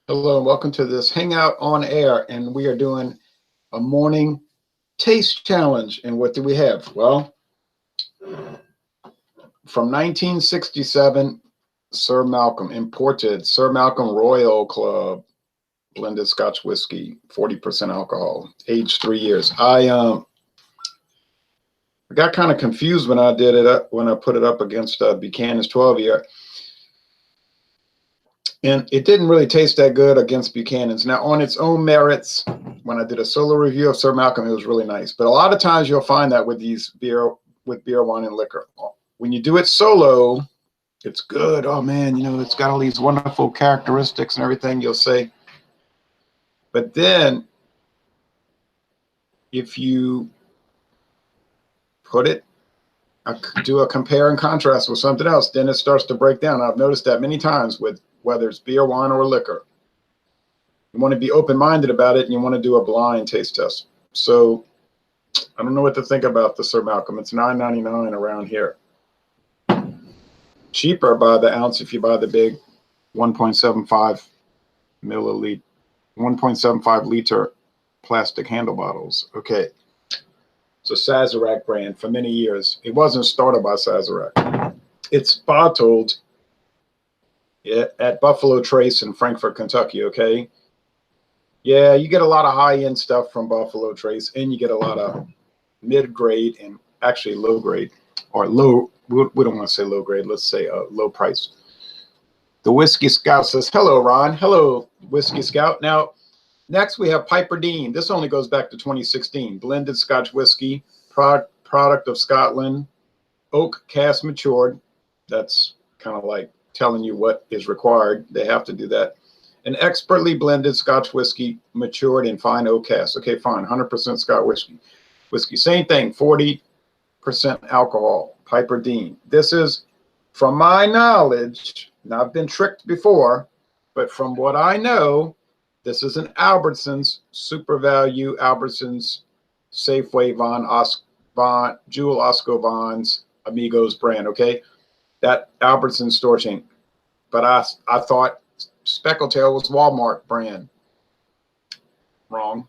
Hello and welcome to this Hangout on Air, and we are doing a morning taste challenge. And what do we have? Well, from 1967, Sir Malcolm imported Sir Malcolm Royal Club blended Scotch whiskey, 40% alcohol, aged 3 years. I got kind of confused when I did it up, when I put it up against Buchanan's 12-year. And it didn't really taste that good against Buchanan's. Now, on its own merits, when I did a solo review of Sir Malcolm, it was really nice. But a lot of times you'll find that with these beer, wine, and liquor. When you do it solo, it's good. Oh, man, it's got all these wonderful characteristics and everything, you'll say. But then if you do a compare and contrast with something else, then it starts to break down. I've noticed that many times with whether it's beer, wine, or liquor. You want to be open-minded about it, and you want to do a blind taste test. So I don't know what to think about the Sir Malcolm. It's $9.99 around here. Cheaper by the ounce if you buy the big 1.75 milliliter, 1.75 liter plastic handle bottles. Okay. It's a Sazerac brand for many years. It wasn't started by Sazerac. It's bottled at Buffalo Trace in Frankfort, Kentucky, okay? Yeah, you get a lot of high-end stuff from Buffalo Trace, and you get a lot of mid-grade and actually low-grade, or low, we don't want to say low-grade, let's say low price. The Whiskey Scout says, hello, Ron. Hello, Whiskey Scout. Now, next we have Piperdean. This only goes back to 2016. Blended Scotch whiskey, product of Scotland, oak cask matured. That's kind of like telling you what is required. They have to do that. An expertly blended Scotch whiskey matured in fine oak cask. Okay, fine. 100% Scotch whiskey. Same thing. 40% alcohol. Piperdean. This is, from my knowledge, now I've been tricked before, but from what I know, this is an Albertsons Super Value, Albertsons Safeway Von Jewel Osco Von's Amigos brand. Okay, that Albertsons store chain. But I thought Speckletail was Walmart brand. Wrong.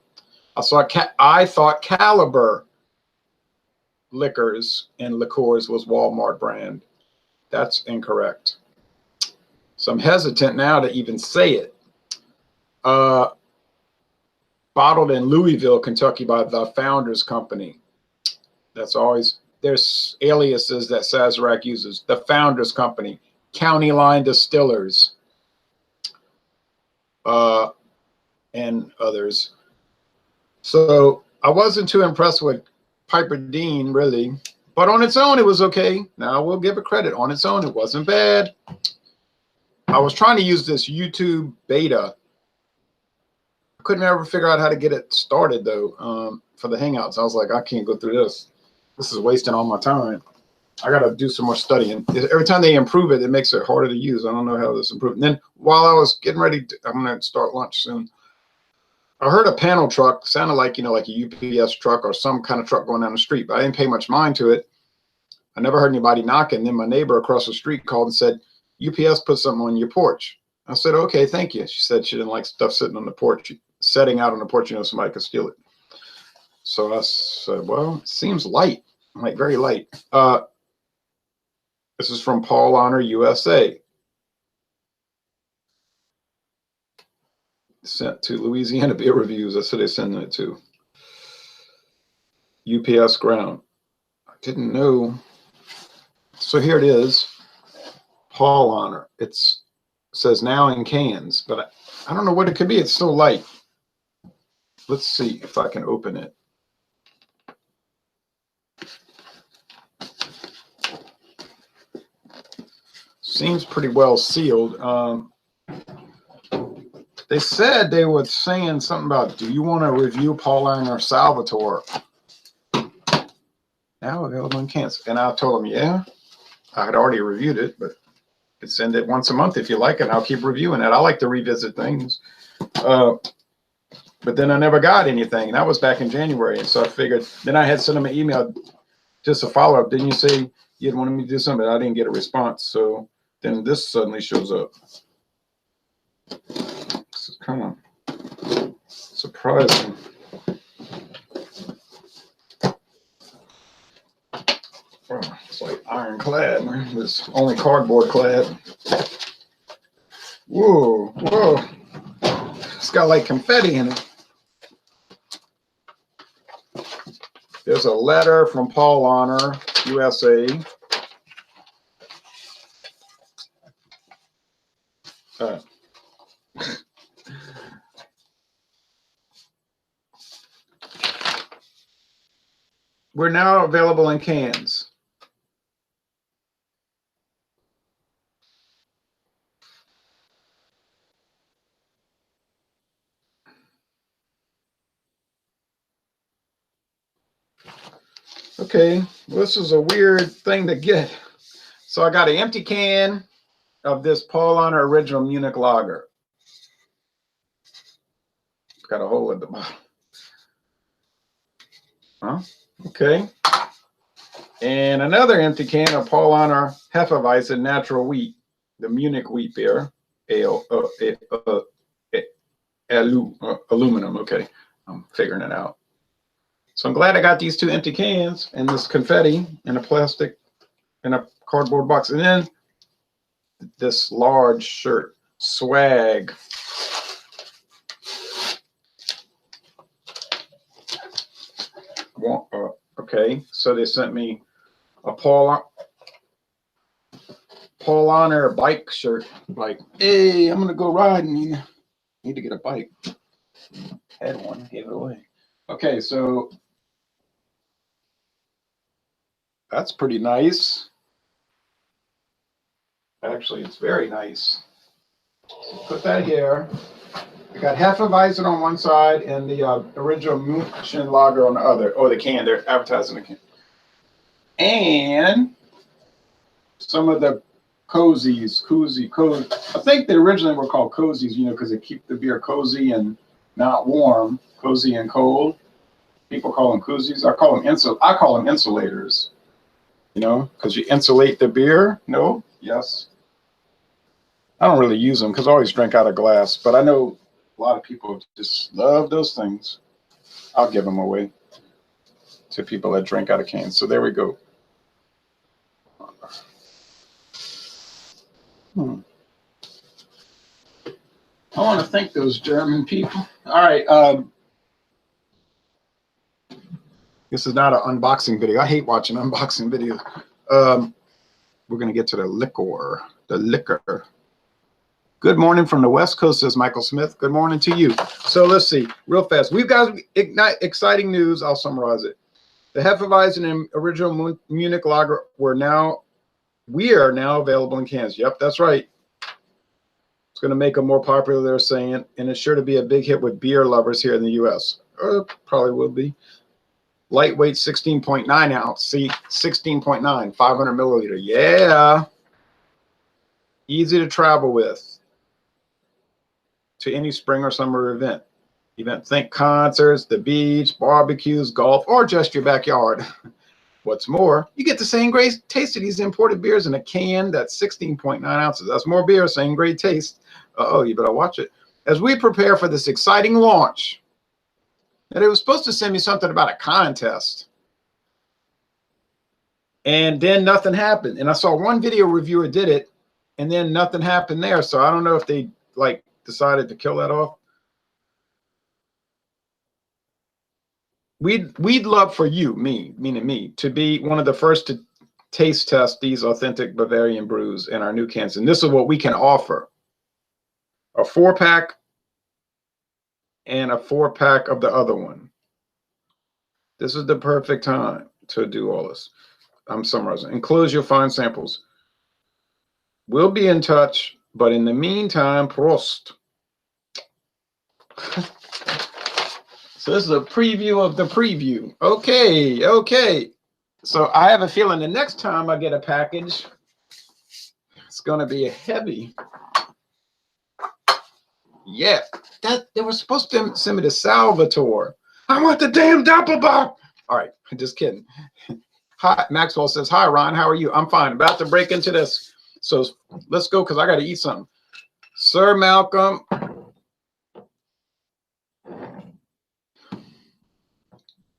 I thought Caliber Liquors and Liqueurs was Walmart brand. That's incorrect. So I'm hesitant now to even say it. Bottled in Louisville, Kentucky by the Founders Company. That's always, there's aliases that Sazerac uses. The Founders Company, County Line Distillers, and others. So I wasn't too impressed with Piperdean, really. But on its own, it was okay. Now, we'll give it credit. On its own, it wasn't bad. I was trying to use this YouTube beta. I couldn't ever figure out how to get it started, though, for the Hangouts. I was like, I can't go through this. This is wasting all my time. I got to do some more studying. Every time they improve it, it makes it harder to use. I don't know how this improved. And then while I was getting ready, I'm going to start lunch soon. I heard a panel truck, sounded like, like a UPS truck or some kind of truck going down the street, but I didn't pay much mind to it. I never heard anybody knocking. Then my neighbor across the street called and said, UPS put something on your porch. I said, okay, thank you. She said she didn't like stuff sitting on the porch, setting out on the porch, somebody could steal it. So I said, well, it seems light, like very light. This is from Paul Honor, USA. Sent to Louisiana Beer Reviews. That's who they sent it to. UPS ground. I didn't know. So here it is. Paul Honor. It says now in cans, but I don't know what it could be. It's so light. Let's see if I can open it. Seems pretty well sealed. They said they were saying something about, do you want to review Paul Honor Salvatore? Now available in cans. And I told them, yeah, I had already reviewed it, but you could send it once a month if you like it. I'll keep reviewing it. I like to revisit things. But then I never got anything. That was back in January. And so I figured, then I had sent them an email, just a follow-up. Didn't you say you'd wanted me to do something? But I didn't get a response. So then this suddenly shows up. Kind of surprising. Oh, it's like ironclad. It's only cardboard clad. Whoa, whoa. It's got like confetti in it. There's a letter from Paul Honor, USA. We're now available in cans. Okay, well, this is a weird thing to get. So I got an empty can of this Paul Honor Original Munich Lager. It's got a hole at the bottom. Huh? Okay. And another empty can of Paul Honor Hefeweizen Natural Wheat, the Munich wheat beer, aluminum. Okay, I'm figuring it out. So I'm glad I got these two empty cans and this confetti in a plastic, in a cardboard box. And then this large shirt, swag. Okay, so they sent me a Paul Honor bike shirt. Like, hey, I'm gonna go riding. Need to get a bike. Had one, gave it away. Okay, so that's pretty nice. Actually, it's very nice. Put that here. I got Hefeweizen on one side and the original München Lager on the other. Oh, the can. They're advertising the can. And some of the cozies, cozy. I think they originally were called cozies, you know, because they keep the beer cozy and not warm, cozy and cold. People call them koozies. I call them insulators. You know, because you insulate the beer. No, yes. I don't really use them because I always drink out of glass, but I know a lot of people just love those things. I'll give them away to people that drink out of cans. So there we go. I want to thank those German people. All right. This is not an unboxing video. I hate watching unboxing videos. We're going to get to the liquor. The liquor. Good morning from the West Coast, says Michael Smith. Good morning to you. So let's see, real fast. We've got exciting news. I'll summarize it. The Hefeweizen and Original Munich Lager we are now available in cans. Yep, that's right. It's going to make them more popular, they're saying, and it's sure to be a big hit with beer lovers here in the U.S. Probably will be. Lightweight 16.9 ounce. See, 16.9, 500 milliliter. Yeah. Easy to travel with to any spring or summer event. Think concerts, the beach, barbecues, golf, or just your backyard. What's more, you get the same great taste of these imported beers in a can that's 16.9 ounces. That's more beer, same great taste. Uh-oh, you better watch it. As we prepare for this exciting launch, and it was supposed to send me something about a contest. And then nothing happened. And I saw one video reviewer did it, and then nothing happened there. So I don't know if they decided to kill that off. We'd love for you, meaning me, to be one of the first to taste test these authentic Bavarian brews in our new cans. And this is what we can offer. A 4-pack and a 4-pack of the other one. This is the perfect time to do all this. I'm summarizing. Enclose your fine samples. We'll be in touch, but in the meantime, Prost. So this is a preview of the preview. Okay. So I have a feeling the next time I get a package, it's going to be heavy. Yeah, they were supposed to send me to Salvatore. I want the damn Doppelbock. All right, just kidding. Hi, Maxwell says, hi, Ron, how are you? I'm fine. About to break into this. So let's go because I got to eat something. Sir Malcolm,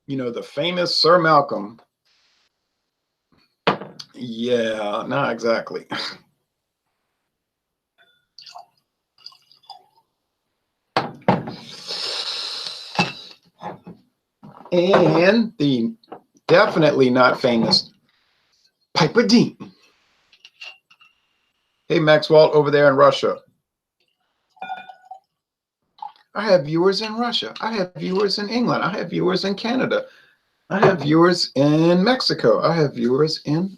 You know, the famous Sir Malcolm. Yeah, not exactly. And the definitely not famous Piperdean. Hey, Maxwell, over there in Russia. I have viewers in Russia. I have viewers in England. I have viewers in Canada. I have viewers in Mexico. I have viewers in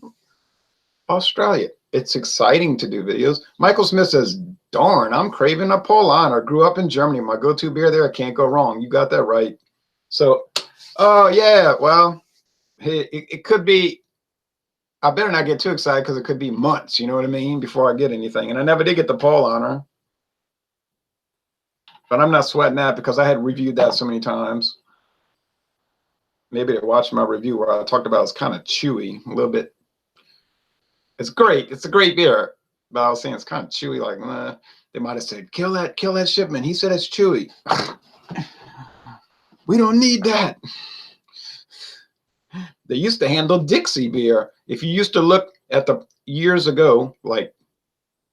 Australia. It's exciting to do videos. Michael Smith says, darn, I'm craving a Paulaner. Grew up in Germany. My go-to beer there. Can't go wrong. You got that right. So, oh, yeah, well, it could be, I better not get too excited because it could be months, you know what I mean, before I get anything. And I never did get the Paulaner. But I'm not sweating that because I had reviewed that so many times. Maybe they watched my review where I talked about it's kind of chewy, a little bit. It's great. It's a great beer. But I was saying it's kind of chewy, like, nah. They might have said, kill that shipment. He said it's chewy. We don't need that. They used to handle Dixie beer. If you used to look at the years ago, like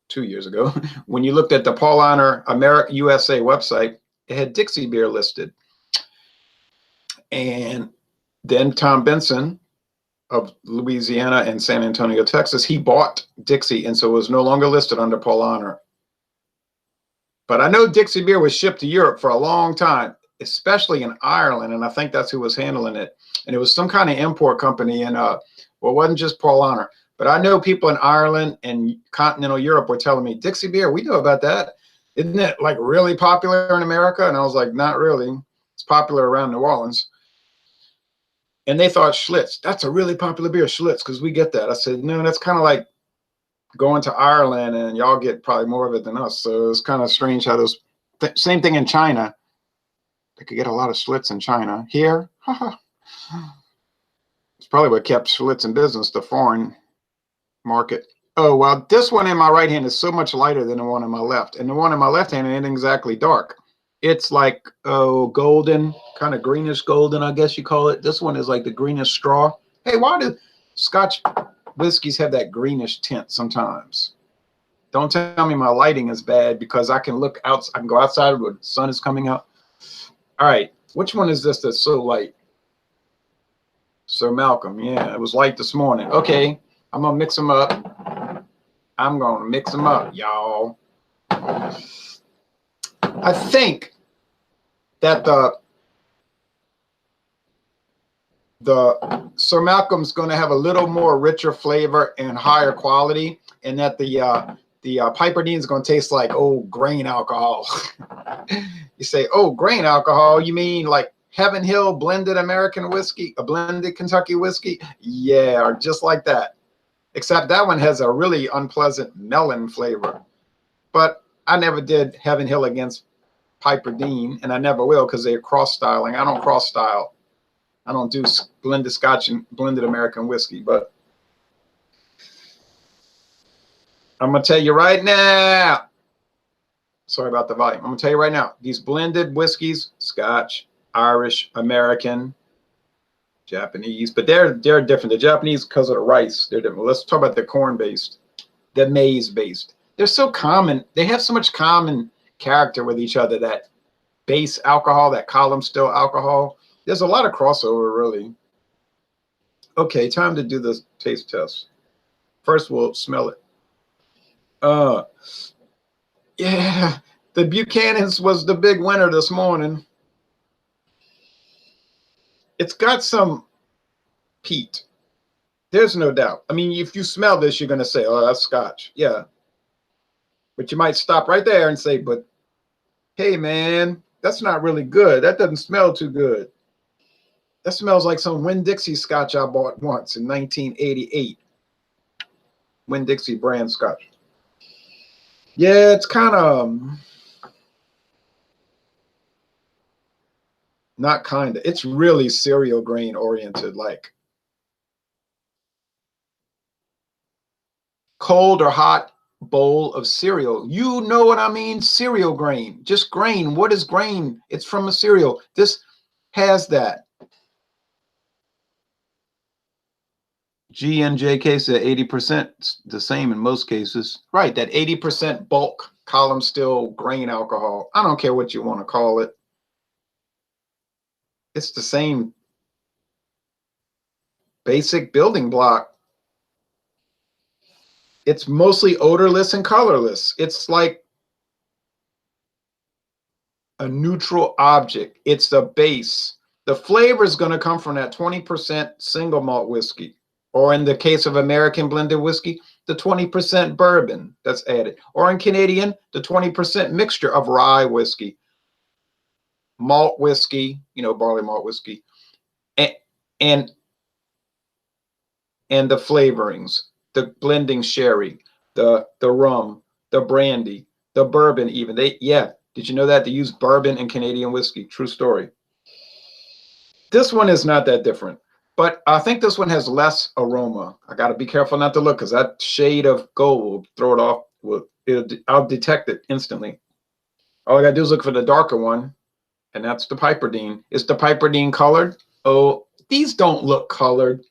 2 years ago, when you looked at the Paulaner America USA website, it had Dixie beer listed. And then Tom Benson of Louisiana and San Antonio, Texas, he bought Dixie, and so it was no longer listed under Paulaner. But I know Dixie beer was shipped to Europe for a long time, especially in Ireland, and I think that's who was handling it. And it was some kind of import company, and well, it wasn't just Paulaner. But I know people in Ireland and continental Europe were telling me, Dixie beer, we know about that. Isn't it like really popular in America? And I was like, not really. It's popular around New Orleans. And they thought Schlitz, that's a really popular beer, Schlitz, because we get that. I said, no, that's kind of like going to Ireland and y'all get probably more of it than us. So it's kind of strange how those, same thing in China. They could get a lot of Schlitz in China. Here, it's probably what kept Schlitz in business, the foreign market. Oh, well, this one in my right hand is so much lighter than the one in my left. And the one in my left hand ain't exactly dark. It's like, oh, golden, kind of greenish golden, I guess you call it. This one is like the greenish straw. Hey, why do Scotch whiskeys have that greenish tint sometimes? Don't tell me my lighting is bad because I can look out. I can go outside where the sun is coming out. All right, which one is this that's so light? Sir Malcolm. Yeah, it was light this morning. Okay, I'm going to mix them up. I'm going to mix them up, y'all. I think that the Sir Malcolm's going to have a little more richer flavor and higher quality, and that the Piperdean is going to taste like old grain alcohol. You say, oh, grain alcohol? You mean like Heaven Hill blended American whiskey, a blended Kentucky whiskey? Yeah, just like that. Except that one has a really unpleasant melon flavor. But I never did Heaven Hill against Piperdean, and I never will because they're cross-styling. I don't cross-style. I don't do blended Scotch and blended American whiskey. But I'm going to tell you right now. Sorry about the volume. I'm going to tell you right now. These blended whiskeys, Scotch, Irish, American, Japanese, but they're different. The Japanese, because of the rice, they're different. Let's talk about the corn-based, the maize-based. They're so common. They have so much common character with each other, that base alcohol, that column still alcohol. There's a lot of crossover, really. Okay, time to do the taste test. First, we'll smell it. Yeah, the Buchanan's was the big winner this morning. It's got some peat. There's no doubt. I mean, if you smell this, you're going to say, oh, that's Scotch. Yeah. But you might stop right there and say, but hey, man, that's not really good. That doesn't smell too good. That smells like some Winn-Dixie Scotch I bought once in 1988. Winn-Dixie brand Scotch. Yeah, it's kind of, not kind of. It's really cereal grain oriented, like cold or hot bowl of cereal. You know what I mean? Cereal grain, just grain. What is grain? It's from a cereal. This has that. G and JK said 80%, the same in most cases. Right, that 80% bulk column still grain alcohol. I don't care what you want to call it. It's the same basic building block. It's mostly odorless and colorless. It's like a neutral object. It's the base. The flavor is going to come from that 20% single malt whiskey. Or in the case of American blended whiskey, the 20% bourbon that's added. Or in Canadian, the 20% mixture of rye whiskey, malt whiskey, you know, barley malt whiskey, and and, and the flavorings, the blending sherry, the rum, the brandy, the bourbon even. Did you know that they use bourbon in Canadian whiskey? True story. This one is not that different. But I think this one has less aroma. I got to be careful not to look because that shade of gold will throw it off. I'll detect it instantly. All I got to do is look for the darker one, and that's the Piperdean. Is the Piperdean colored? Oh, these don't look colored.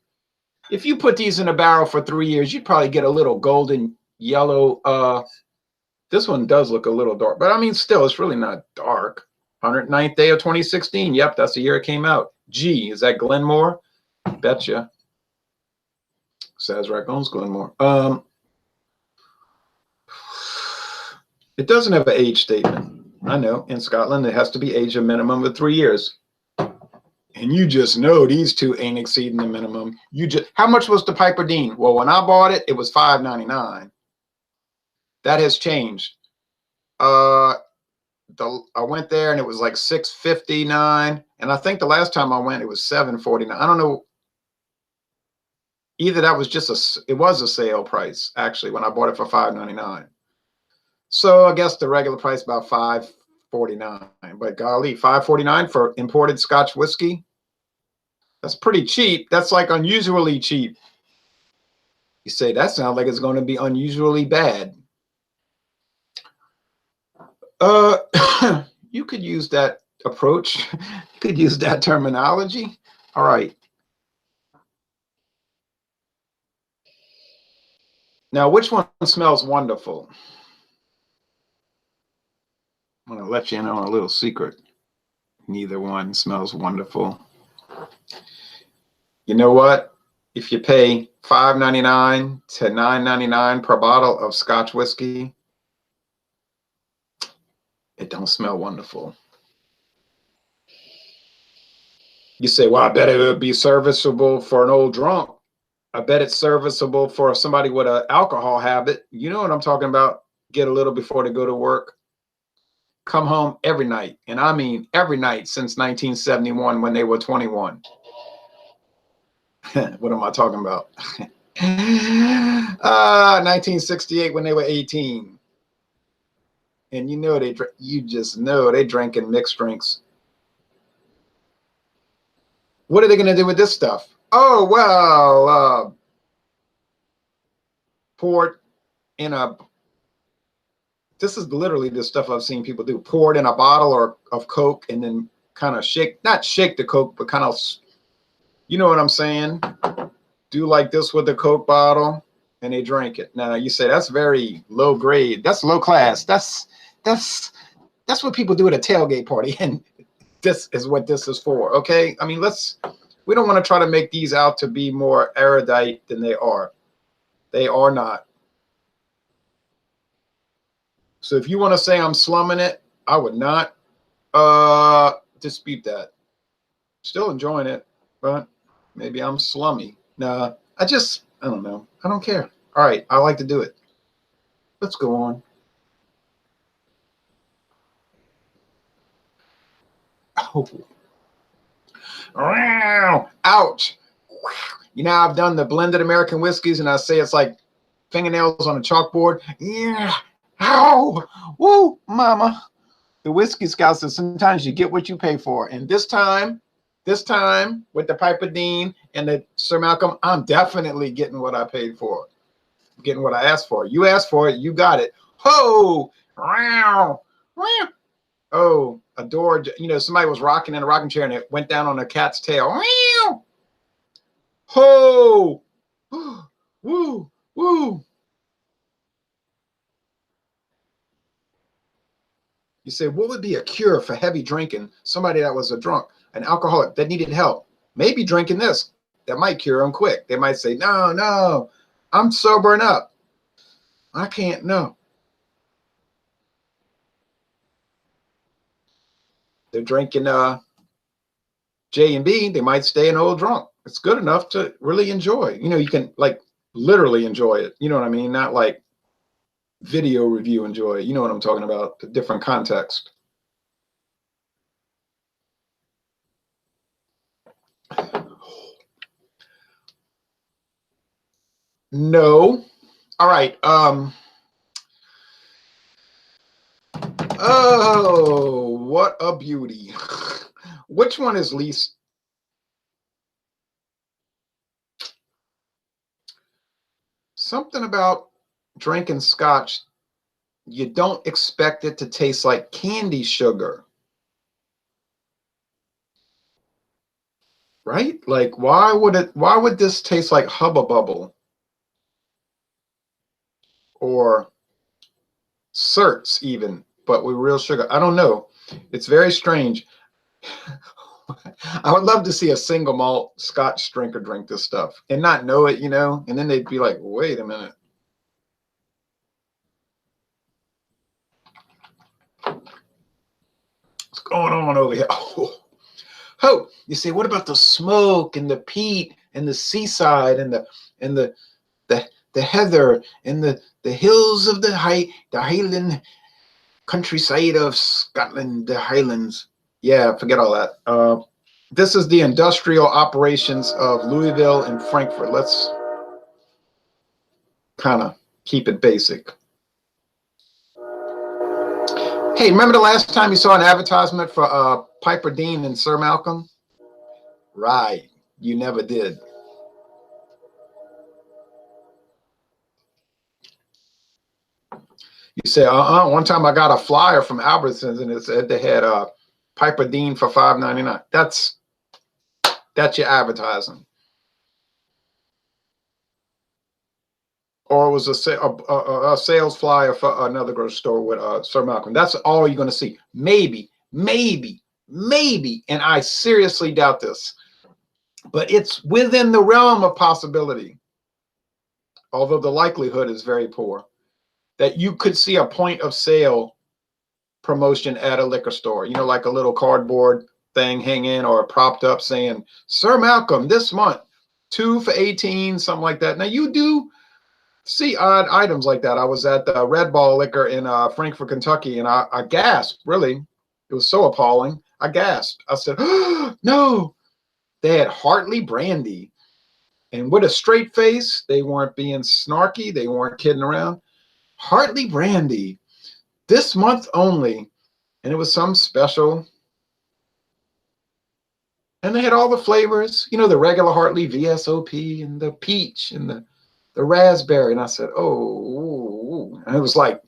If you put these in a barrel for 3 years, you'd probably get a little golden yellow. This one does look a little dark, but I mean, still, it's really not dark. 109th day of 2016. Yep, that's the year it came out. G, is that Glenmore? Betcha. Sazerac owns Glenmore. It doesn't have an age statement. I know in Scotland it has to be aged a minimum of 3 years. And you just know these two ain't exceeding the minimum. How much was the Piperdean? Well, when I bought it, it was $5.99. That has changed. I went there and it was like $6.59, and I think the last time I went it was $7.49. I don't know. Either that was just it was a sale price actually when I bought it for $5.99. So I guess the regular price about $5.49. But golly, $5.49 for imported Scotch whiskey. That's pretty cheap. That's like unusually cheap. You say that sounds like it's going to be unusually bad. You could use that approach. You could use that terminology. All right. Now, which one smells wonderful? I'm going to let you in on a little secret. Neither one smells wonderful. You know what? If you pay $5.99 to $9.99 per bottle of Scotch whiskey, it don't smell wonderful. You say, well, I bet it would be serviceable for an old drunk. I bet it's serviceable for somebody with an alcohol habit. You know what I'm talking about? Get a little before they go to work. Come home every night. And I mean every night since 1971 when they were 21. What am I talking about? 1968 when they were 18. And you know you just know they drinking mixed drinks. What are they going to do with this stuff? Oh, well, pour it in a, this is literally the stuff I've seen people do. Pour it in a bottle of Coke and then kind of not shake the Coke, but kind of, you know what I'm saying? Do like this with the Coke bottle and they drink it. Now you say that's very low grade. That's low class. That's what people do at a tailgate party. And this is what this is for. Okay. I mean, we don't want to try to make these out to be more erudite than they are. They are not. So if you want to say I'm slumming it, I would not dispute that. Still enjoying it, but maybe I'm slummy. Nah, I don't know. I don't care. All right, I like to do it. Let's go on. Oh. Ouch. You know, I've done the blended American whiskeys and I say it's like fingernails on a chalkboard. Yeah. Ow. Woo, mama. The Whiskey Scout says sometimes you get what you pay for. And this time with the Piperdean and the Sir Malcolm, I'm definitely getting what I paid for. I'm getting what I asked for. You asked for it, you got it. Ho! Oh, a door, you know, somebody was rocking in a rocking chair and it went down on a cat's tail. Ho! woo, woo. You say, what would be a cure for heavy drinking? Somebody that was a drunk, an alcoholic that needed help, maybe drinking this. That might cure them quick. They might say, no, no, I'm sobering up. I can't, no. They're drinking J and B. They might stay an old drunk. It's good enough to really enjoy. You know, you can like literally enjoy it. You know what I mean? Not like video review enjoy it. You know what I'm talking about? The different context. No. All right. Oh, what a beauty. Which one is least? Something about drinking scotch, you don't expect it to taste like candy sugar. Right? Like, why would this taste like Hubba Bubble or Certs even, but with real sugar? I don't know. It's very strange. I would love to see a single malt Scotch drinker drink this stuff and not know it, you know, and then they'd be like, wait a minute. What's going on over here? Oh, you say, what about the smoke and the peat and the seaside and the heather and the hills of the Highland countryside of Scotland, the Highlands? Yeah, forget all that. This is the industrial operations of Louisville and Frankfurt. Let's kind of keep it basic. Hey, remember the last time you saw an advertisement for Piperdean and Sir Malcolm? Right, you never did. You say, one time I got a flyer from Albertsons and it said they had Piperdean for $5.99. That's your advertising. Or it was a sales flyer for another grocery store with Sir Malcolm. That's all you're going to see. Maybe, and I seriously doubt this, but it's within the realm of possibility, although the likelihood is very poor, that you could see a point of sale promotion at a liquor store, you know, like a little cardboard thing hanging or propped up saying, Sir Malcolm, this month, 2 for $18, something like that. Now, you do see odd items like that. I was at the Red Ball Liquor in Frankfort, Kentucky, and I gasped, really. It was so appalling. I gasped. I said, oh, no. They had Hartley brandy. And with a straight face, they weren't being snarky. They weren't kidding around. Hartley brandy, this month only. And it was some special. And they had all the flavors, you know, the regular Hartley VSOP and the peach and the raspberry. And I said, oh, and it was like,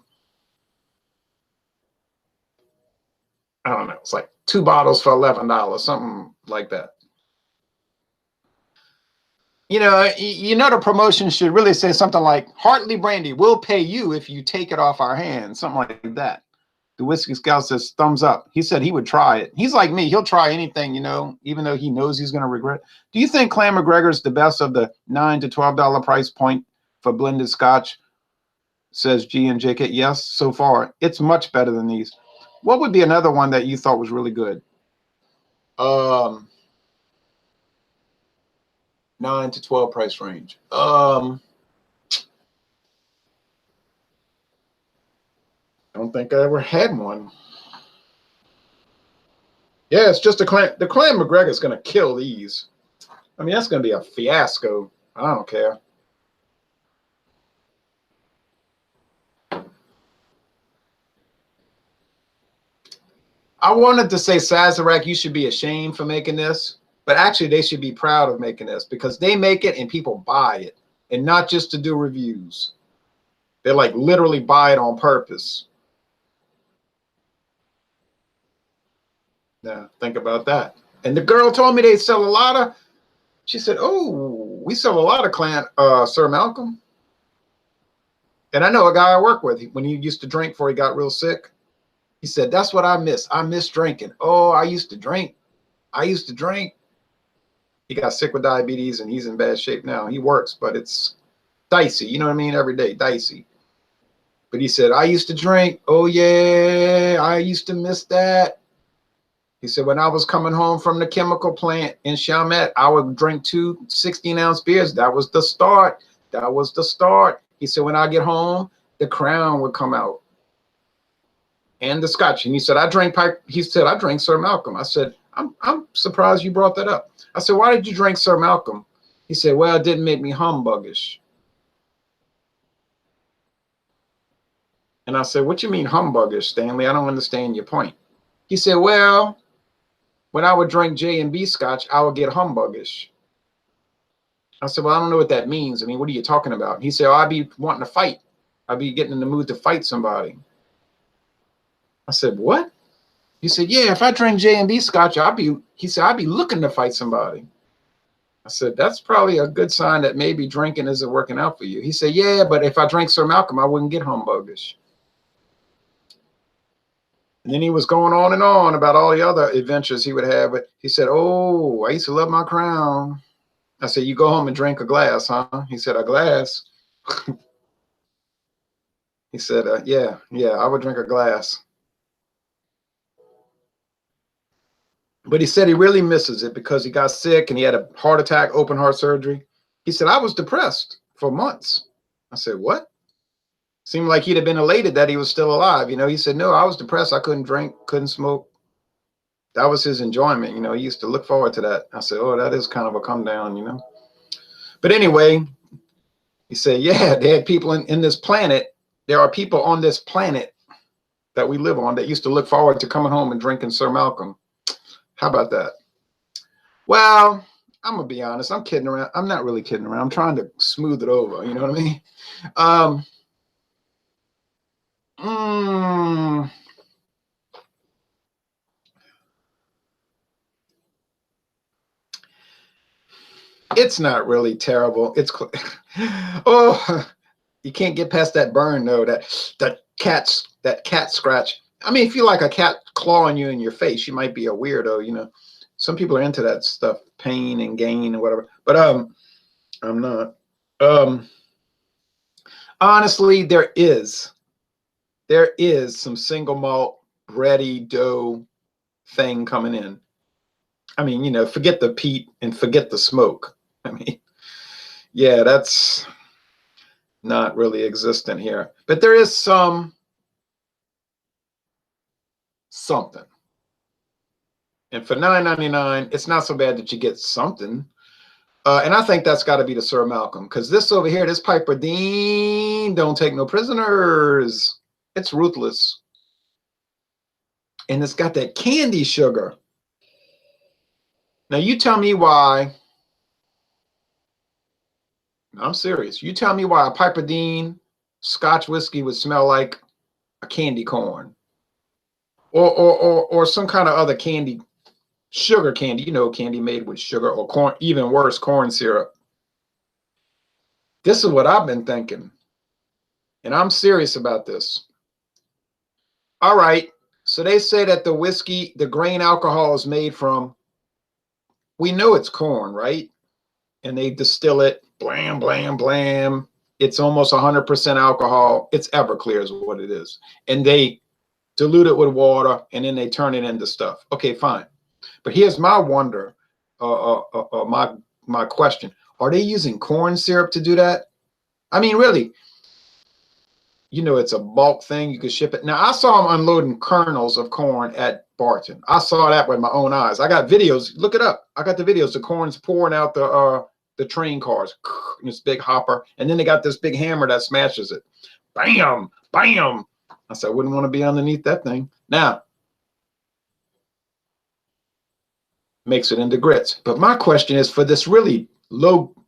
I don't know, it's like 2 bottles for $11, something like that. You know, the promotion should really say something like, Hartley brandy, we'll pay you if you take it off our hands, something like that. The Whiskey Scout says thumbs up. He said he would try it. He's like me. He'll try anything, you know, even though he knows he's going to regret. Do you think Clan McGregor is the best of the $9 to $12 price point for blended Scotch? Says G and JK. Yes, so far. It's much better than these. What would be another one that you thought was really good? 9 to 12 price range. I don't think I ever had one. Yeah, it's just the Clan McGregor is going to kill these. I mean, that's going to be a fiasco. I don't care. I wanted to say, Sazerac, you should be ashamed for making this, but actually they should be proud of making this because they make it and people buy it, and not just to do reviews. They like literally buy it on purpose. Now, think about that. And the girl told me they sell a lot of, she said, oh, we sell a lot of Sir Malcolm. And I know a guy I work with, when he used to drink before he got real sick, he said, that's what I miss. I miss drinking. Oh, I used to drink. I used to drink. He got sick with diabetes and he's in bad shape now. He works, but it's dicey. You know what I mean? Every day, dicey. But he said, I used to drink. Oh, yeah, I used to miss that. He said, when I was coming home from the chemical plant in Chalmette, I would drink 2 16-ounce beers. That was the start. That was the start. He said, when I get home, the Crown would come out and the Scotch. And he said, I drank Sir Malcolm. I said, I'm surprised you brought that up. I said, why did you drink Sir Malcolm? He said, well, it didn't make me humbuggish. And I said, what you mean humbuggish, Stanley? I don't understand your point. He said, well, when I would drink J&B Scotch, I would get humbuggish. I said, well, I don't know what that means. I mean, what are you talking about? He said, oh, I'd be wanting to fight. I'd be getting in the mood to fight somebody. I said, what? He said, yeah, if I drink J&B Scotch, I'd be looking to fight somebody. I said, that's probably a good sign that maybe drinking isn't working out for you. He said, yeah, but if I drank Sir Malcolm, I wouldn't get humbuggish. And then he was going on and on about all the other adventures he would have. But he said, oh, I used to love my Crown. I said, you go home and drink a glass, huh? He said, a glass? He said, yeah, I would drink a glass. But he said he really misses it because he got sick and he had a heart attack, open heart surgery. He said, I was depressed for months. I said, what? Seemed like he'd have been elated that he was still alive. You know, he said, no, I was depressed. I couldn't drink, couldn't smoke. That was his enjoyment. You know, he used to look forward to that. I said, oh, that is kind of a come down, you know. But anyway, he said, yeah, they had people in this planet. There are people on this planet that we live on that used to look forward to coming home and drinking Sir Malcolm. How about that? Well, I'm going to be honest. I'm kidding around. I'm not really kidding around. I'm trying to smooth it over. You know what I mean? It's not really terrible. It's oh, you can't get past that burn though. That cat scratch. I mean, if you like a cat clawing you in your face, you might be a weirdo. You know, some people are into that stuff, pain and gain and whatever. But I'm not. Honestly, there is some single malt bready dough thing coming in. I mean, you know, forget the peat and forget the smoke. I mean, yeah, that's not really existent here. But there is something. And for $9.99, it's not so bad that you get something. And I think that's got to be the Sir Malcolm, because this over here, this Piperdean, don't take no prisoners. It's ruthless. And it's got that candy sugar. Now, you tell me why. I'm serious. You tell me why a Piperdean Scotch whiskey would smell like a candy corn. Or some kind of other candy, sugar candy, you know, candy made with sugar or corn, even worse, corn syrup. This is what I've been thinking. And I'm serious about this. All right. So they say that the whiskey, the grain alcohol is made from, we know it's corn, right? And they distill it, blam, blam, blam. It's almost 100% alcohol. It's Everclear is what it is. And they dilute it with water, and then they turn it into stuff. Okay, fine. But here's my wonder, my question. Are they using corn syrup to do that? I mean, really, you know, it's a bulk thing. You could ship it. Now, I saw them unloading kernels of corn at Barton. I saw that with my own eyes. I got videos. Look it up. I got the videos. The corn's pouring out the train cars in this big hopper. And then they got this big hammer that smashes it. Bam, bam. I said, I wouldn't want to be underneath that thing. Now, makes it into grits. But my question is, for this really low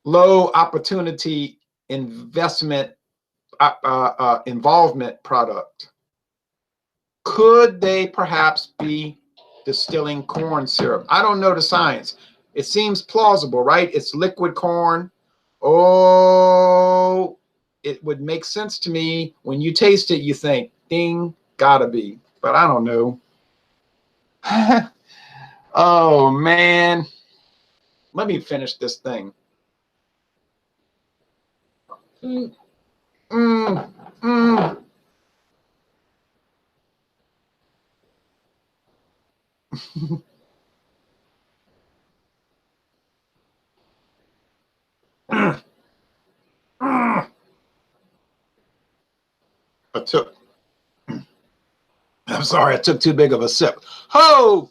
opportunity investment involvement product, could they perhaps be distilling corn syrup? I don't know the science. It seems plausible, right? It's liquid corn. Oh, it would make sense to me. When you taste it, you think, ding, gotta be. But I don't know. Oh, man. Let me finish this thing. Mm, mm, mm. I took, I'm sorry, I took too big of a sip. Ho!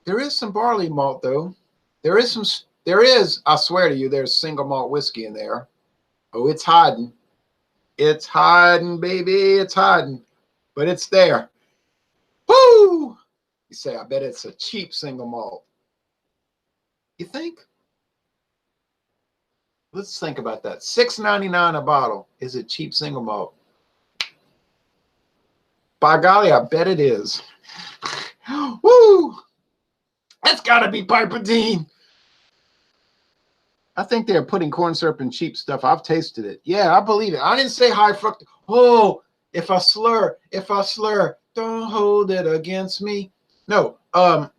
There is some barley malt, though. There is, I swear to you, there's single malt whiskey in there. Oh, it's hiding. It's hiding, baby. It's hiding. But it's there. Woo! You say, I bet it's a cheap single malt. You think? Let's think about that. $6.99 a bottle. Is it cheap single malt? By golly, I bet it is. Woo! That's got to be Piperdean. I think they're putting corn syrup in cheap stuff. I've tasted it. Yeah, I believe it. I didn't say high fructose. Oh, if I slur, don't hold it against me. No, I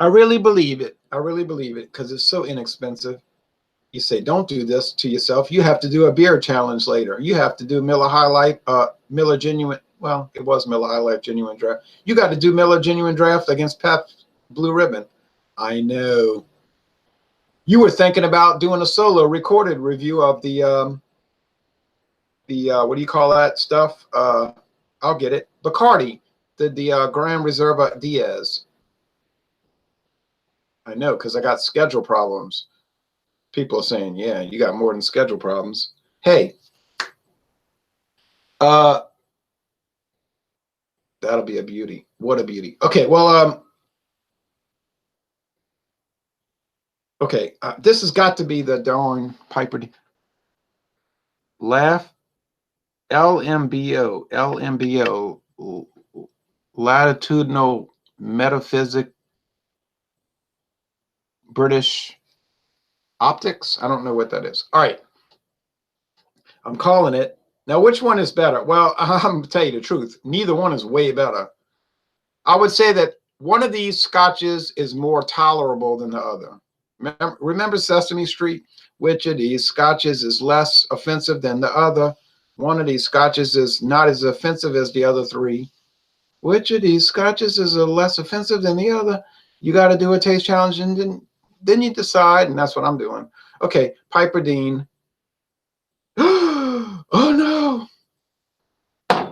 really believe it. I really believe it because it's so inexpensive. You say, don't do this to yourself. You have to do a beer challenge later. You have to do Miller High Life, Miller Genuine. Well, it was Miller High Life Genuine Draft. You got to do Miller Genuine Draft against Pep's Blue Ribbon. I know. You were thinking about doing a solo recorded review of the what do you call that stuff? I'll get it. Bacardi, the Grand Reserva Diaz. I know, because I got schedule problems. People are saying, yeah, you got more than schedule problems. Hey, that'll be a beauty. What a beauty. Okay, well, okay, this has got to be the darn Piperdean. Laugh, LMBO, latitudinal metaphysic, British optics. I don't know what that is. All right, I'm calling it. Now, which one is better? Well, I'm going to tell you the truth. Neither one is way better. I would say that one of these scotches is more tolerable than the other. Remember Sesame Street? Which of these scotches is less offensive than the other? One of these scotches is not as offensive as the other three. Which of these scotches is less offensive than the other? You got to do a taste challenge, and then you decide, and that's what I'm doing. Okay, Piperdean. Oh no!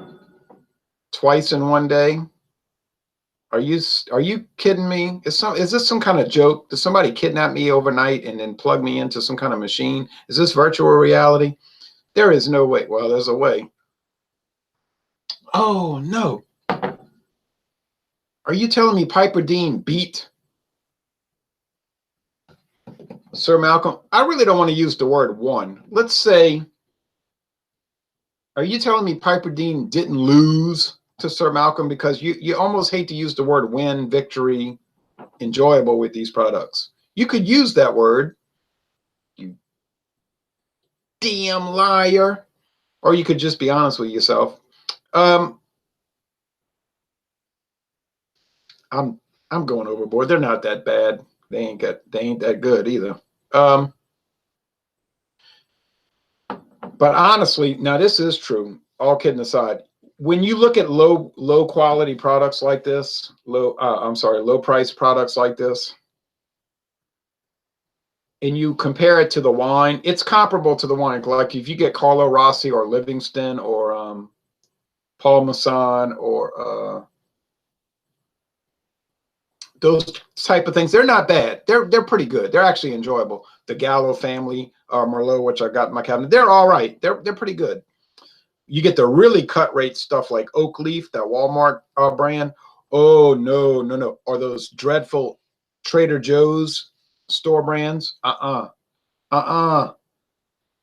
Twice in one day. Are you kidding me? Is this some kind of joke? Does somebody kidnap me overnight and then plug me into some kind of machine? Is this virtual reality? There is no way. Well, there's a way. Oh no. Are you telling me Piperdean beat Sir Malcolm? I really don't want to use the word won. Let's say, are you telling me Piperdean didn't lose to Sir Malcolm? Because you almost hate to use the word win, victory, enjoyable with these products. You could use that word, you damn liar, or you could just be honest with yourself. I'm going overboard. They're not that bad. They ain't that good either. But honestly, now this is true. All kidding aside, when you look at low quality products like this, low price products like this, and you compare it to the wine, it's comparable to the wine. Like if you get Carlo Rossi or Livingston or Paul Masson or those type of things, they're not bad. They're pretty good. They're actually enjoyable. The Gallo family Merlot, which I got in my cabinet, they're all right. They're pretty good. You get the really cut rate stuff like Oak Leaf, that Walmart brand. Oh no. Or those dreadful Trader Joe's store brands.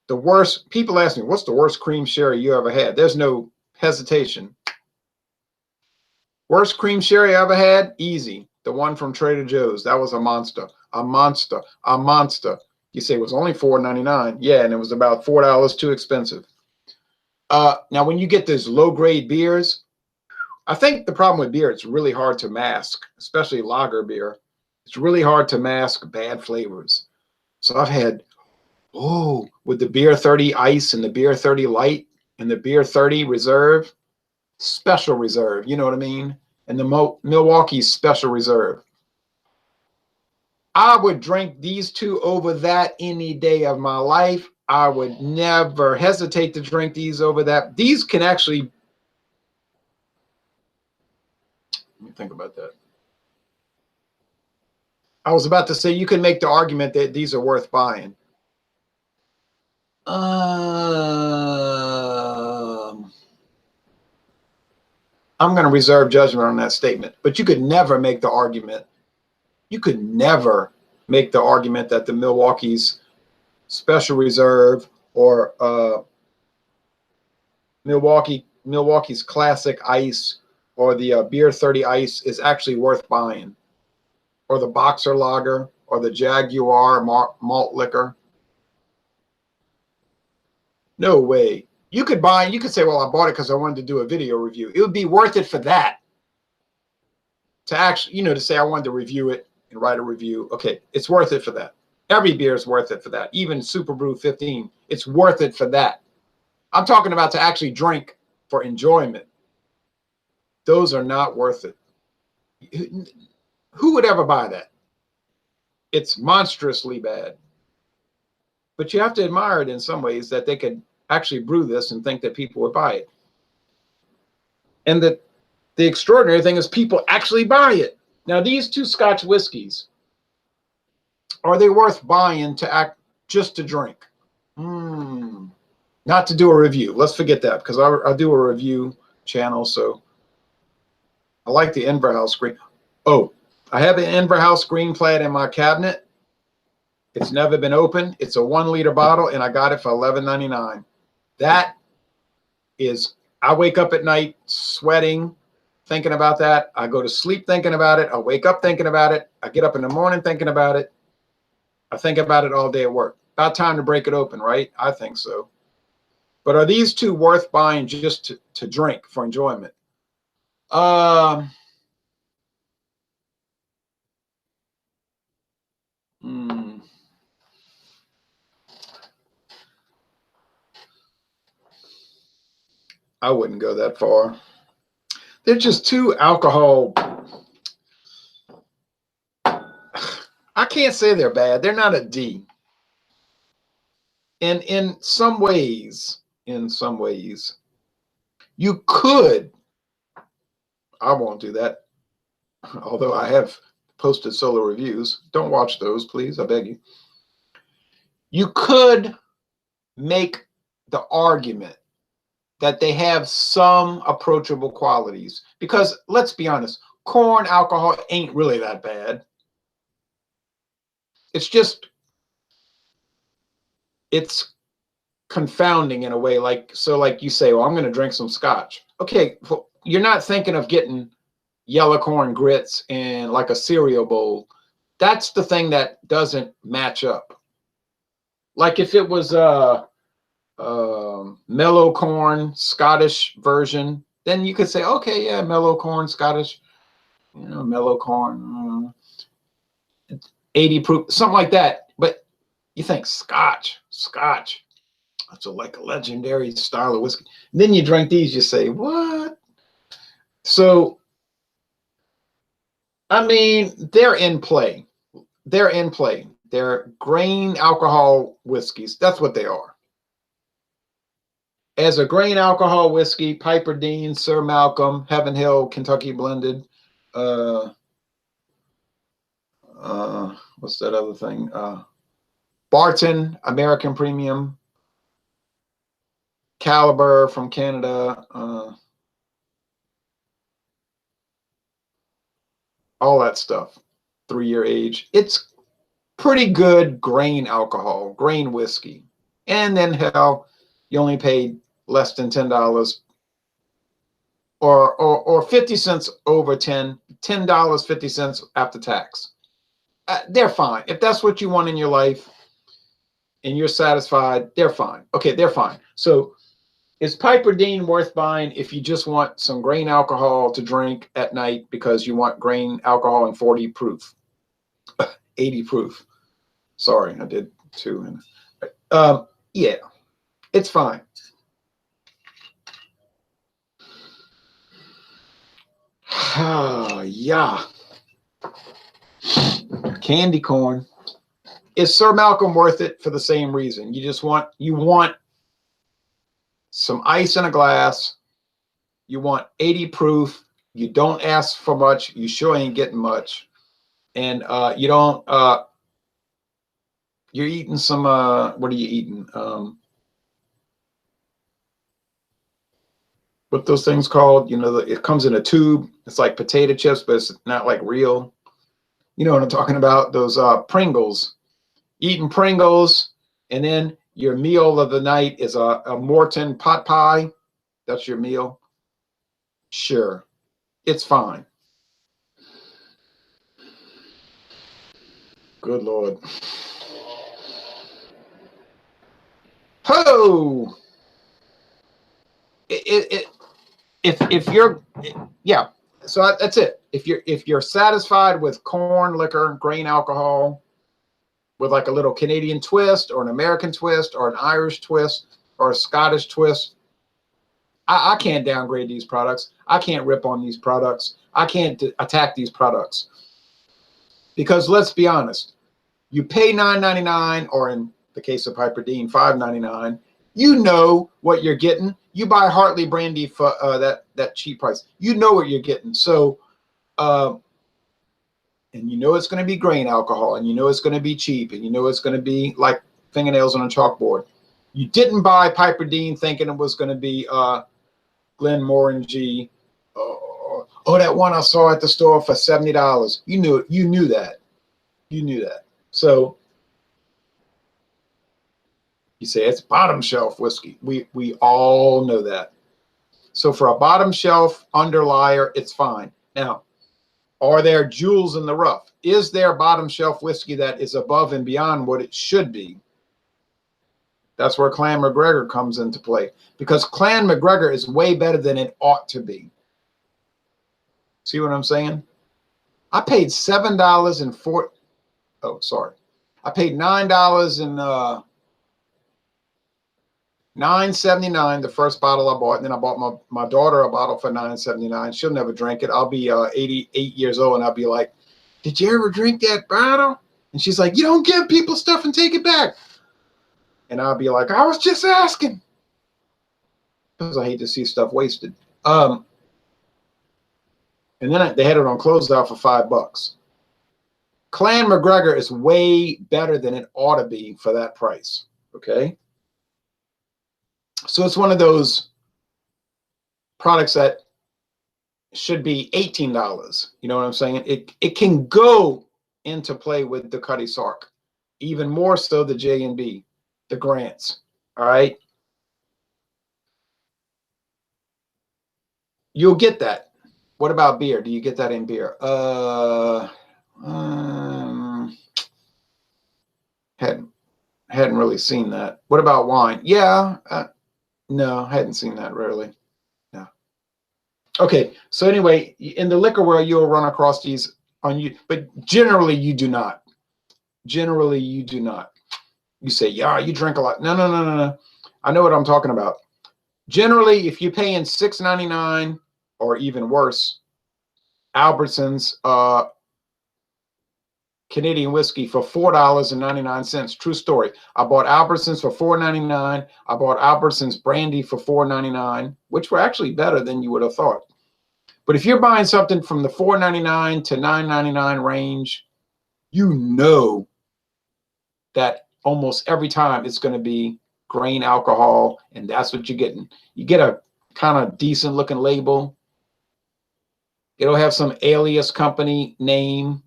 The worst, people ask me, what's the worst cream sherry you ever had? There's no hesitation. Worst cream sherry I ever had? Easy. The one from Trader Joe's. That was a monster. A monster. A monster. You say it was only $4.99. Yeah, and it was about $4 too expensive. Now, when you get those low-grade beers, I think the problem with beer, it's really hard to mask, especially lager beer. It's really hard to mask bad flavors. So I've had, with the beer 30 ice and the beer 30 light and the beer 30 reserve, special reserve, you know what I mean? And the Milwaukee special reserve. I would drink these two over that any day of my life. I would never hesitate to drink these over that. These can actually, let me think about that. I was about to say you can make the argument that these are worth buying. I'm going to reserve judgment on that statement, but you could never make the argument. You could never make the argument that the Milwaukee's Special Reserve or Milwaukee's Classic Ice or the Beer 30 Ice is actually worth buying, or the Boxer Lager or the Jaguar malt liquor. No way. You could buy, you could say, well, I bought it because I wanted to do a video review. It would be worth it for that. To actually, you know, to say I wanted to review it and write a review. Okay, it's worth it for that. Every beer is worth it for that. Even Super Brew 15, it's worth it for that. I'm talking about to actually drink for enjoyment. Those are not worth it. Who would ever buy that? It's monstrously bad. But you have to admire it in some ways that they could actually brew this and think that people would buy it. And that the extraordinary thing is people actually buy it. Now, these two Scotch whiskeys, are they worth buying to act just to drink? Not to do a review. Let's forget that, because I do a review channel, so I like the Inverhouse green. Oh, I have an Inverhouse green plaid in my cabinet. It's never been opened. It's a 1 liter bottle, and I got it for $11.99. That is, I wake up at night sweating, thinking about that. I go to sleep thinking about it. I wake up thinking about it. I get up in the morning thinking about it. I think about it all day at work. About time to break it open, right? I think so. But are these two worth buying just to drink for enjoyment? I wouldn't go that far. They're just too alcohol. I can't say they're bad. They're not a D. And in some ways, you could, I won't do that, although I have posted solo reviews. Don't watch those, please. I beg you. You could make the argument that they have some approachable qualities, because let's be honest, corn alcohol ain't really that bad. It's just, it's confounding in a way. Like, so like you say, well, I'm going to drink some Scotch. Okay, you're not thinking of getting yellow corn grits and like a cereal bowl. That's the thing that doesn't match up. Like if it was mellow corn Scottish version, then you could say, okay, yeah, mellow corn Scottish, you know, mellow corn, 80 proof, something like that. But you think Scotch, that's like a legendary style of whiskey. And then you drink these, you say, what? So, I mean, they're in play. They're in play. They're grain alcohol whiskeys. That's what they are. As a grain alcohol whiskey, Piperdean, Sir Malcolm, Heaven Hill, Kentucky Blended. What's that other thing? Barton, American Premium. Caliber from Canada. All that stuff. 3-year age. It's pretty good grain alcohol, grain whiskey. And then hell, you only paid less than $10 or 50 cents over $10, 50 cents after tax. They're fine. If that's what you want in your life and you're satisfied, they're fine. Okay, they're fine. So is Piperdean worth buying if you just want some grain alcohol to drink at night because you want grain alcohol in 40 proof, 80 proof? Sorry, I did two. Yeah, it's fine. Yeah. Candy corn. Is Sir Malcolm worth it for the same reason? You want some ice in a glass. You want 80 proof. You don't ask for much. You sure ain't getting much. And you don't you're eating some what are you eating? What those things called? You know, it comes in a tube. It's like potato chips, but it's not like real. You know what I'm talking about? Those Pringles. Eating Pringles, and then your meal of the night is a Morton pot pie. That's your meal. Sure, it's fine. Good Lord. Ho! If you're, yeah. So that's it. If you're satisfied with corn liquor, grain alcohol, with like a little Canadian twist or an American twist or an Irish twist or a Scottish twist, I can't downgrade these products. I can't rip on these products. I can't attack these products. Because let's be honest, you pay $9.99, or in the case of Piperdean, $5.99. You know what you're getting. You buy Hartley brandy for that cheap price. You know what you're getting. So, and you know it's going to be grain alcohol, and you know it's going to be cheap, and you know it's going to be like fingernails on a chalkboard. You didn't buy Piperdean thinking it was going to be Glenmorangie. Oh, that one I saw at the store for $70. You knew it. You knew that. You knew that. So you say it's bottom shelf whiskey. We all know that. So for a bottom shelf underlier, it's fine. Now, are there jewels in the rough? Is there bottom shelf whiskey that is above and beyond what it should be? That's where Clan McGregor comes into play, because Clan McGregor is way better than it ought to be. See what I'm saying? I paid $7.04. Oh, sorry. I paid $9 and $9.79 the first bottle I bought, and then I bought my daughter a bottle for $9.79. She'll never drink it. I'll be 88 years old, and I'll be like, "Did you ever drink that bottle?" And she's like, "You don't give people stuff and take it back." And I'll be like, "I was just asking," because I hate to see stuff wasted. And then they had it on closeout for $5. Clan McGregor is way better than it ought to be for that price. Okay. So it's one of those products that should be $18. You know what I'm saying? It can go into play with the Cuddy Sark, even more so the J&B, the Grants. All right. You'll get that. What about beer? Do you get that in beer? Hadn't really seen that. What about wine? Yeah. No, I hadn't seen that really. No. Okay. So anyway, in the liquor world, you'll run across these on you, but generally you do not. Generally, you do not. You say, yeah, you drink a lot. No, no, no, no, no. I know what I'm talking about. Generally, if you're paying $6.99 or even worse, Albertsons Canadian whiskey for $4.99. True story. I bought Albertsons for $4.99. I bought Albertsons brandy for $4.99, which were actually better than you would have thought. But if you're buying something from the $4.99 to $9.99 range, you know that almost every time it's going to be grain alcohol, and that's what you're getting. You get a kind of decent looking label. It'll have some alias company name.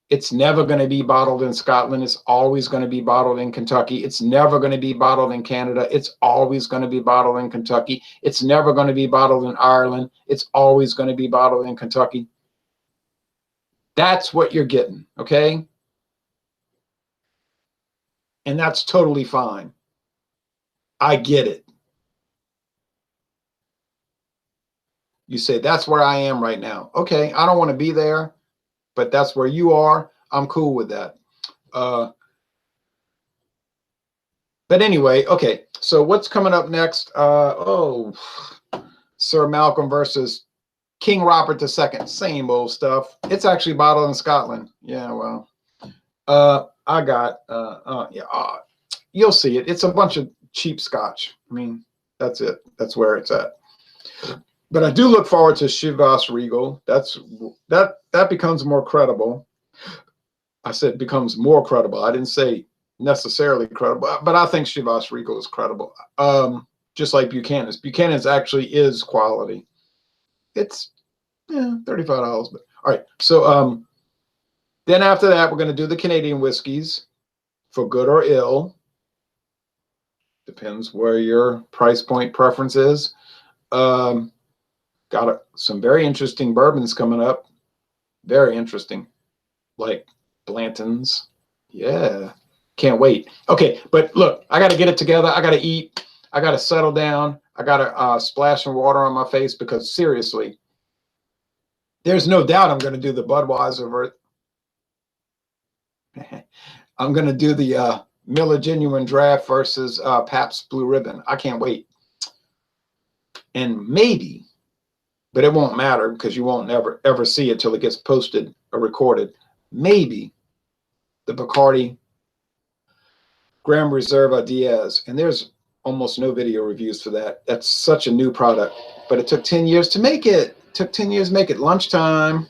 It's never going to be bottled in Scotland. It's always going to be bottled in Kentucky. It's never going to be bottled in Canada. It's always going to be bottled in Kentucky. It's never going to be bottled in Ireland. It's always going to be bottled in Kentucky. That's what you're getting, okay? And that's totally fine. I get it. You say, that's where I am right now. Okay, I don't want to be there, but that's where you are. I'm cool with that. But anyway, okay, so what's coming up next? Sir Malcolm versus King Robert II. Same old stuff. It's actually bottled in Scotland. Yeah, well, I got, you'll see it. It's a bunch of cheap Scotch. I mean, that's it. That's where it's at. But I do look forward to Chivas Regal. That becomes more credible. I said becomes more credible. I didn't say necessarily credible, but I think Chivas Regal is credible. Just like Buchanan's. Buchanan's actually is quality. It's $35. But all right. So then after that, we're going to do the Canadian whiskeys for good or ill. Depends where your price point preference is. Got some very interesting bourbons coming up. Very interesting. Like Blanton's. Yeah. Can't wait. Okay, but look, I got to get it together. I got to eat. I got to settle down. I got to splash some water on my face because seriously, there's no doubt I'm going to do the Budweiser. I'm going to do the Miller Genuine Draft versus Pabst Blue Ribbon. I can't wait. And maybe, but it won't matter because you won't ever see it till it gets posted or recorded. Maybe the Bacardi Grand Reserva Diaz. And there's almost no video reviews for that. That's such a new product. But it took 10 years to make it. It took 10 years to make it. Lunchtime.